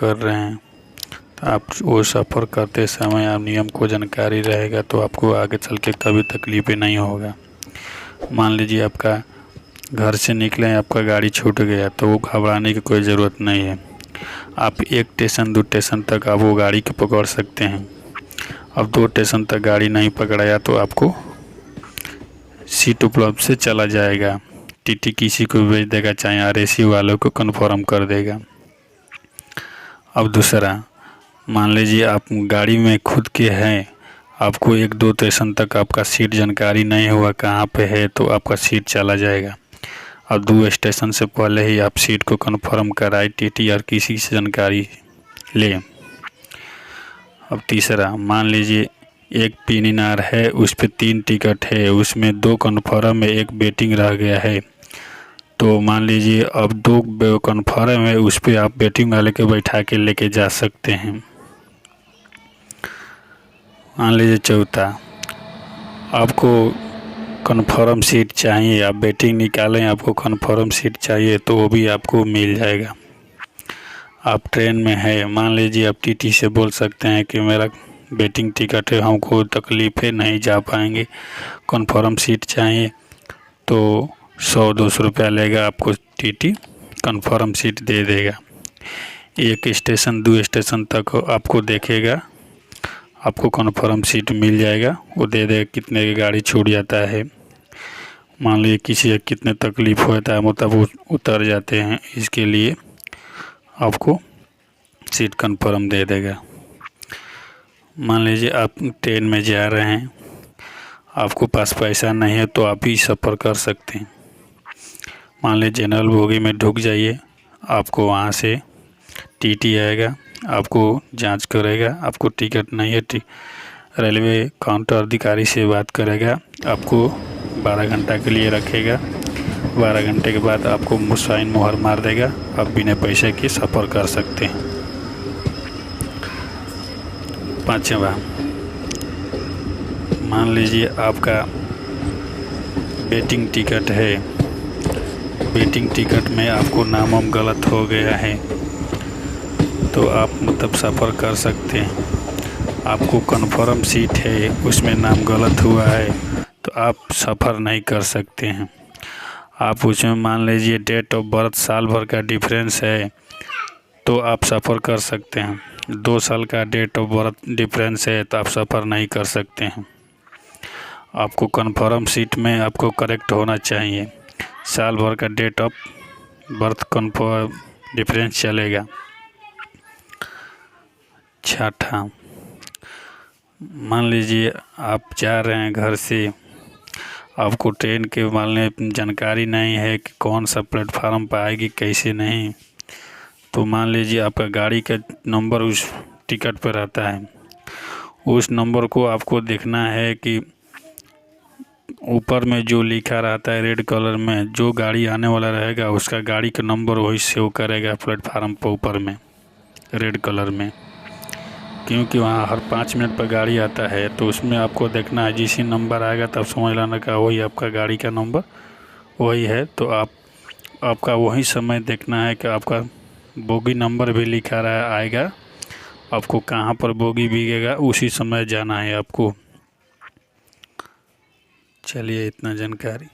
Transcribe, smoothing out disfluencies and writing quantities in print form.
कर रहे हैं तो आप वो सफ़र करते समय आप नियम को जानकारी रहेगा तो आपको आगे चल के कभी तकलीफ़ें नहीं होगा। मान लीजिए आपका घर से निकले, आपका गाड़ी छूट गया तो वो घबराने की कोई ज़रूरत नहीं है। आप 1 स्टेशन 2 स्टेशन तक आप वो गाड़ी को पकड़ सकते हैं। अब 2 स्टेशन तक गाड़ी नहीं पकड़ाया तो आपको सीट उपलब्ध से चला जाएगा। टीटी किसी को भेज देगा, चाहे आरएसी वालों को कन्फर्म कर देगा। अब दूसरा, मान लीजिए आप गाड़ी में खुद के हैं, आपको 1-2 स्टेशन तक आपका सीट जानकारी नहीं हुआ कहाँ पे है तो आपका सीट चला जाएगा। अब 2 स्टेशन से पहले ही आप सीट को कन्फर्म कराए, टीटी और किसी से जानकारी ले। अब तीसरा, मान लीजिए एक पीनीनार है, उस पे 3 टिकट है, उसमें 2 कन्फर्म है, 1 वेटिंग रह गया है। तो मान लीजिए अब 2 कन्फर्म है, उस पे आप वेटिंग वाले को बैठा के लेके जा सकते हैं। मान लीजिए चौथा, आपको कन्फर्म सीट चाहिए, आप वेटिंग निकालें, आपको कन्फर्म सीट चाहिए तो वो भी आपको मिल जाएगा। आप ट्रेन में है, मान लीजिए आप टीटी से बोल सकते हैं कि मेरा वेटिंग टिकट है, हमको तकलीफ़ है, नहीं जा पाएंगे, कन्फर्म सीट चाहिए, तो 100-200 रुपया लेगा, आपको टीटी कन्फर्म सीट दे देगा। 1 स्टेशन 2 स्टेशन तक आपको देखेगा, आपको कन्फर्म सीट मिल जाएगा, वो दे देगा। कितने की गाड़ी छूट जाता है, मान लीजिए किसी कितने तकलीफ़ होता है, मतलब वो उतर जाते हैं, इसके लिए आपको सीट कन्फर्म दे देगा। मान लीजिए आप ट्रेन में जा रहे हैं, आपको पास पैसा नहीं है तो आप ही सफ़र कर सकते हैं। मान लीजिए जनरल बोगी में ढुक जाइए, आपको वहाँ से टीटी आएगा, आपको जांच करेगा, आपको टिकट नहीं है, रेलवे काउंटर अधिकारी से बात करेगा, आपको 12 घंटा के लिए रखेगा। 12 घंटे के बाद आपको साइन मोहर मार देगा, आप बिना पैसे के सफ़र कर सकते हैं। पाँचवा, मान लीजिए आपका वेटिंग टिकट है, वेटिंग टिकट में आपको नाम वाम गलत हो गया है तो आप मतलब सफ़र कर सकते हैं। आपको कन्फर्म सीट है, उसमें नाम गलत हुआ है तो आप सफ़र नहीं कर सकते हैं। आप उसमें मान लीजिए डेट ऑफ बर्थ साल भर का डिफरेंस है तो आप सफ़र कर सकते हैं। 2 साल का डेट ऑफ बर्थ डिफरेंस है तो आप सफ़र नहीं कर सकते हैं। आपको कन्फर्म सीट में आपको करेक्ट होना चाहिए, साल भर का date of birth confirm difference चलेगा। छठा, मान लीजिए आप जा रहे हैं घर से, आपको ट्रेन के मालूम जानकारी नहीं है कि कौन सा प्लेटफार्म पर आएगी, कैसे नहीं, तो मान लीजिए आपका गाड़ी का नंबर उस टिकट पर रहता है, उस नंबर को आपको देखना है कि ऊपर में जो लिखा रहता है रेड कलर में, जो गाड़ी आने वाला रहेगा उसका गाड़ी का नंबर वही सेव करेगा प्लेटफार्म पर ऊपर में रेड कलर में, क्योंकि वहाँ हर 5 मिनट पर गाड़ी आता है तो उसमें आपको देखना है, जिस नंबर आएगा तब समझ लेना का वही आपका गाड़ी का नंबर वही है। तो आपका वही समय देखना है कि आपका बोगी नंबर भी लिखा रहा आएगा, आपको कहाँ पर बोगी बिगेगा उसी समय जाना है आपको। चलिए इतना जानकारी।